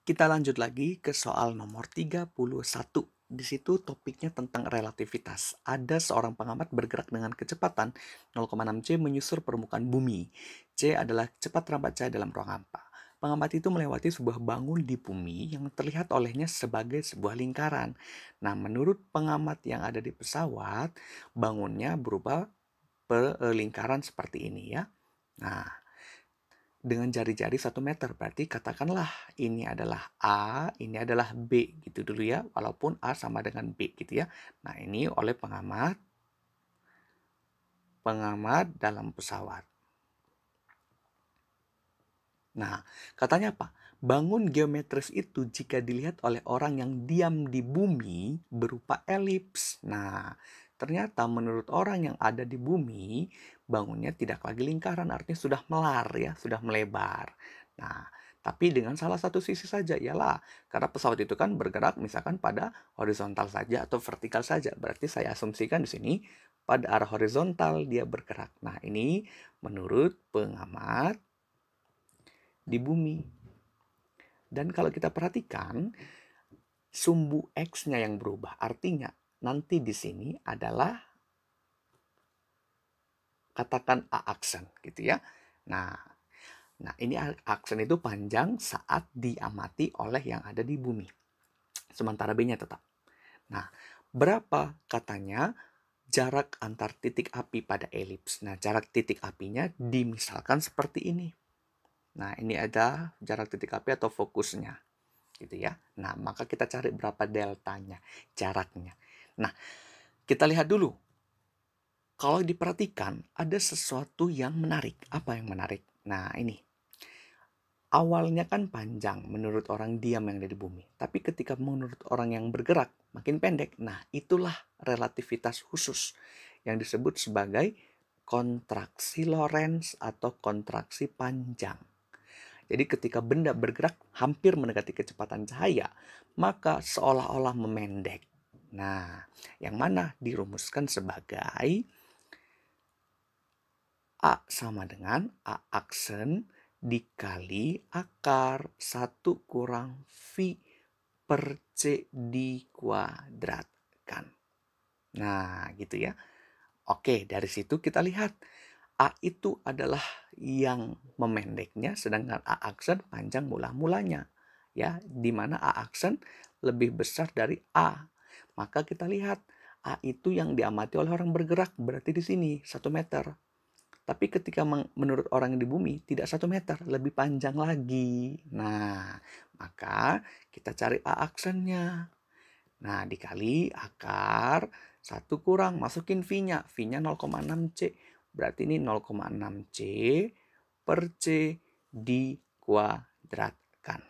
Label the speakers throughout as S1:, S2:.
S1: Kita lanjut lagi ke soal nomor 31. Di situ topiknya tentang relativitas. Ada seorang pengamat bergerak dengan kecepatan 0,6 c menyusur permukaan bumi. C adalah cepat rambat cahaya dalam ruang hampa. Pengamat itu melewati sebuah bangun di bumi yang terlihat olehnya sebagai sebuah lingkaran. Nah, menurut pengamat yang ada di pesawat, bangunnya berupa lingkaran seperti ini ya. Nah, dengan jari-jari 1 meter. Berarti katakanlah ini adalah A, ini adalah B gitu dulu ya. Walaupun A sama dengan B gitu ya. Nah, ini oleh pengamat dalam pesawat. Nah, katanya apa? Bangun geometris itu jika dilihat oleh orang yang diam di bumi berupa elips. Nah, ternyata menurut orang yang ada di bumi, bangunnya tidak lagi lingkaran, artinya sudah melar ya, sudah melebar. Nah, tapi dengan salah satu sisi saja, ialah karena pesawat itu kan bergerak misalkan pada horizontal saja atau vertikal saja. Berarti saya asumsikan di sini pada arah horizontal dia bergerak. Nah, ini menurut pengamat di bumi. Dan kalau kita perhatikan, sumbu X-nya yang berubah. Artinya, nanti di sini adalah katakan A aksen gitu ya. Nah, ini aksen itu panjang saat diamati oleh yang ada di bumi. Sementara B-nya tetap. Nah, berapa katanya jarak antar titik api pada elips? Nah, jarak titik apinya dimisalkan seperti ini. Nah, ini ada jarak titik api atau fokusnya. Gitu ya. Nah, maka kita cari berapa deltanya, jaraknya. Nah, kita lihat dulu. Kalau diperhatikan, ada sesuatu yang menarik. Apa yang menarik? Nah, ini. Awalnya kan panjang menurut orang diam yang ada di bumi. Tapi ketika menurut orang yang bergerak, makin pendek. Nah, itulah relativitas khusus yang disebut sebagai kontraksi Lorentz atau kontraksi panjang. Jadi ketika benda bergerak hampir mendekati kecepatan cahaya, maka seolah-olah memendek. Nah, yang mana dirumuskan sebagai A sama dengan A aksen dikali akar 1 kurang V per C dikuadratkan. Nah, gitu ya. Oke, dari situ kita lihat A itu adalah yang memendeknya, sedangkan A aksen panjang mula-mulanya. Ya, di mana A aksen lebih besar dari A. Maka kita lihat A itu yang diamati oleh orang bergerak, berarti di sini 1 meter. Tapi ketika menurut orang di bumi tidak 1 meter, lebih panjang lagi. Nah, maka kita cari A aksennya. Nah, dikali akar 1 kurang, masukin V-nya. V-nya 0,6 C. Berarti ini 0,6 C per C dikuadratkan.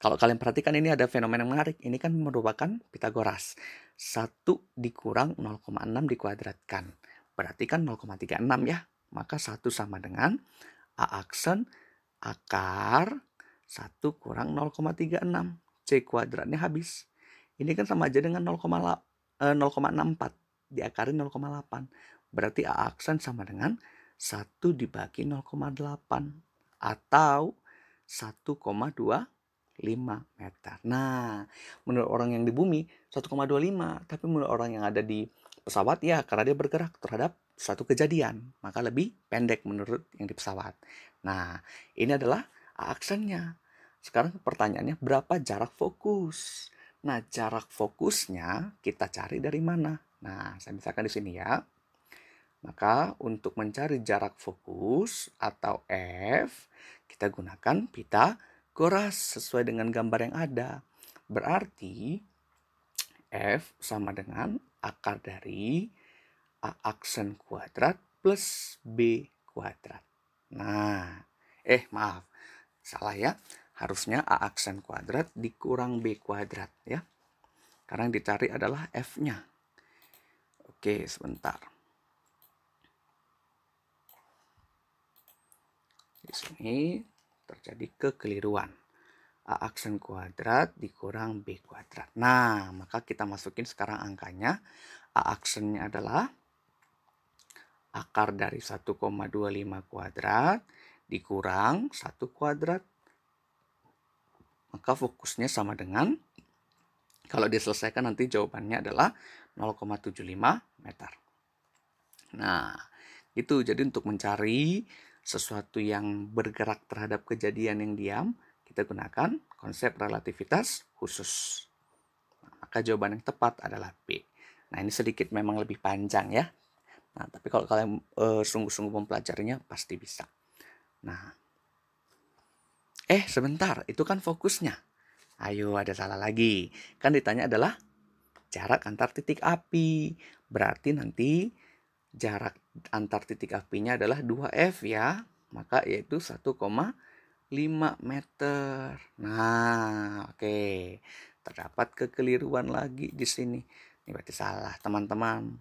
S1: Kalau kalian perhatikan ini ada fenomena menarik. Ini kan merupakan Pitagoras. 1 dikurang 0,6 dikuadratkan. Berarti kan 0,36 ya. Maka 1 sama dengan A aksen akar 1 kurang 0,36. C kuadratnya habis. Ini kan sama aja dengan 0,64. Diakari 0,8. Berarti A aksen sama dengan 1 dibagi 0,8. Atau 1,25 meter. Nah, menurut orang yang di bumi 1,25. Tapi menurut orang yang ada di pesawat ya karena dia bergerak terhadap suatu kejadian. Maka lebih pendek menurut yang di pesawat. Nah, ini adalah A aksennya. Sekarang pertanyaannya berapa jarak fokus? Nah, jarak fokusnya kita cari dari mana? Nah, saya misalkan di sini ya. Maka untuk mencari jarak fokus atau F, kita gunakan Pitagoras sesuai dengan gambar yang ada. Berarti F sama dengan akar dari A aksen kuadrat plus B kuadrat. Nah, maaf, salah ya. Harusnya A aksen kuadrat dikurang B kuadrat ya. Karena yang dicari adalah F-nya. Oke, sebentar. Di sini terjadi kekeliruan. A aksen kuadrat dikurang B kuadrat. Nah, maka kita masukin sekarang angkanya. A aksennya adalah akar dari 1,25 kuadrat dikurang 1 kuadrat maka fokusnya sama dengan, kalau diselesaikan nanti jawabannya adalah 0,75 meter. Nah, itu jadi untuk mencari sesuatu yang bergerak terhadap kejadian yang diam, kita gunakan konsep relativitas khusus. Maka jawaban yang tepat adalah B. Nah, ini sedikit memang lebih panjang ya. Nah, tapi kalau kalian sungguh-sungguh mempelajarinya pasti bisa. Nah, sebentar, itu kan fokusnya. Ayo, ada salah lagi. Kan ditanya adalah jarak antar titik api. Berarti nanti jarak antar titik apinya adalah 2F ya. Maka yaitu 1,5 meter. Nah, oke. Terdapat kekeliruan lagi di sini. Ini berarti salah, teman-teman.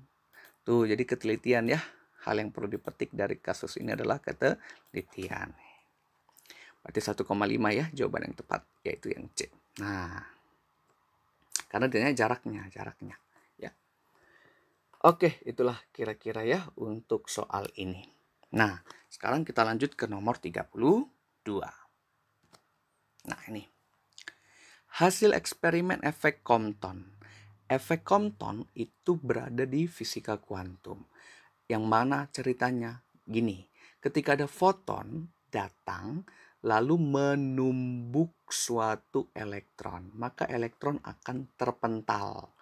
S1: Tuh, jadi ketelitian ya. Hal yang perlu dipetik dari kasus ini adalah ketelitian. Berarti 1,5 ya jawaban yang tepat, yaitu yang C. Nah, karena dia jaraknya ya. Oke, itulah kira-kira ya untuk soal ini. Nah, sekarang kita lanjut ke nomor 32. Nah, ini. Hasil eksperimen efek Compton. Efek Compton itu berada di fisika kuantum. Yang mana ceritanya gini, ketika ada foton datang lalu menumbuk suatu elektron, maka elektron akan terpental.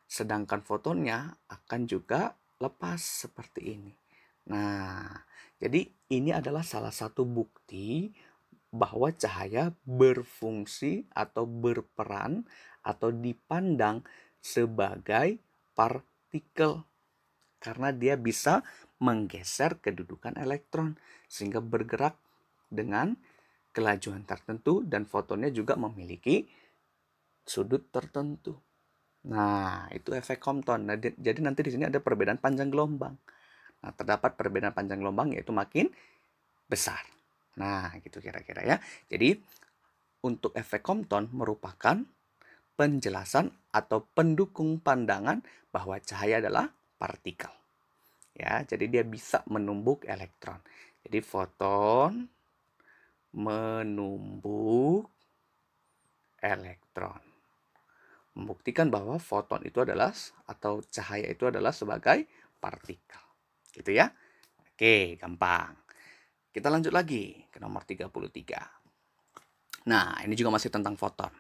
S1: Sedangkan fotonnya akan juga lepas seperti ini. Nah, jadi ini adalah salah satu bukti bahwa cahaya berfungsi atau berperan atau dipandang sebagai partikel karena dia bisa menggeser kedudukan elektron sehingga bergerak dengan kelajuan tertentu dan fotonnya juga memiliki sudut tertentu. Nah, itu efek Compton. Nah, jadi nanti di sini ada perbedaan panjang gelombang. Nah, terdapat perbedaan panjang gelombang yaitu makin besar. Nah, gitu kira-kira ya. Jadi, untuk efek Compton merupakan penjelasan atau pendukung pandangan bahwa cahaya adalah partikel. Ya, jadi dia bisa menumbuk elektron. Jadi foton menumbuk elektron. Membuktikan bahwa foton itu adalah atau cahaya itu adalah sebagai partikel. Gitu ya. Oke, gampang. Kita lanjut lagi ke nomor 33. Nah, ini juga masih tentang foton.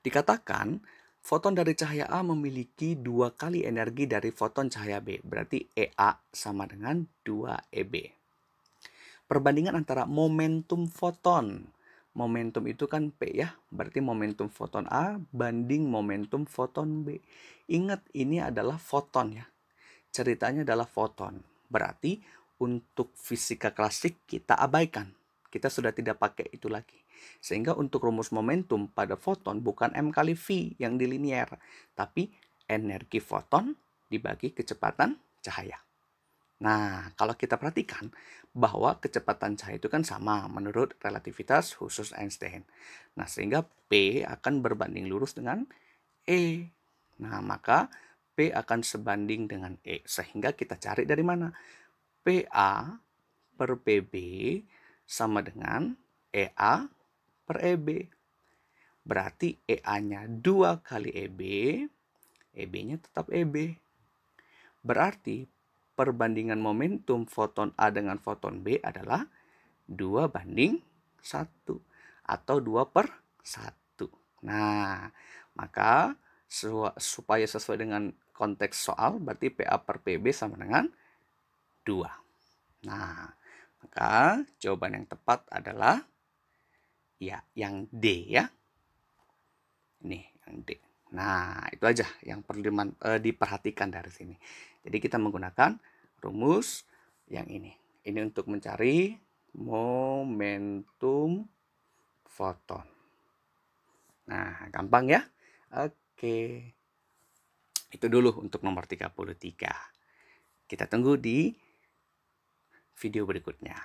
S1: Dikatakan foton dari cahaya A memiliki 2 kali energi dari foton cahaya B. Berarti EA sama dengan 2EB. Perbandingan antara momentum foton. Momentum itu kan P ya. Berarti momentum foton A banding momentum foton B. Ingat ini adalah foton ya. Ceritanya adalah foton. Berarti untuk fisika klasik kita abaikan. Kita sudah tidak pakai itu lagi. Sehingga untuk rumus momentum pada foton bukan M kali V yang di linier. Tapi energi foton dibagi kecepatan cahaya. Nah, kalau kita perhatikan bahwa kecepatan cahaya itu kan sama menurut relativitas khusus Einstein. Nah, sehingga P akan berbanding lurus dengan E. Nah, maka P akan sebanding dengan E. Sehingga kita cari dari mana? PA per PB sama dengan EA per EB. Berarti EA-nya 2 kali EB, EB-nya tetap EB. Berarti perbandingan momentum foton A dengan foton B adalah 2:1 atau 2/1. Nah, maka supaya sesuai dengan konteks soal berarti PA per PB sama dengan 2. Nah, maka jawaban yang tepat adalah ya yang D ya. Nih, yang D. Nah, itu aja yang perlu diperhatikan dari sini. Jadi kita menggunakan rumus yang ini. Ini untuk mencari momentum foton. Nah, gampang ya? Oke. Itu dulu untuk nomor 33. Kita tunggu di video berikutnya.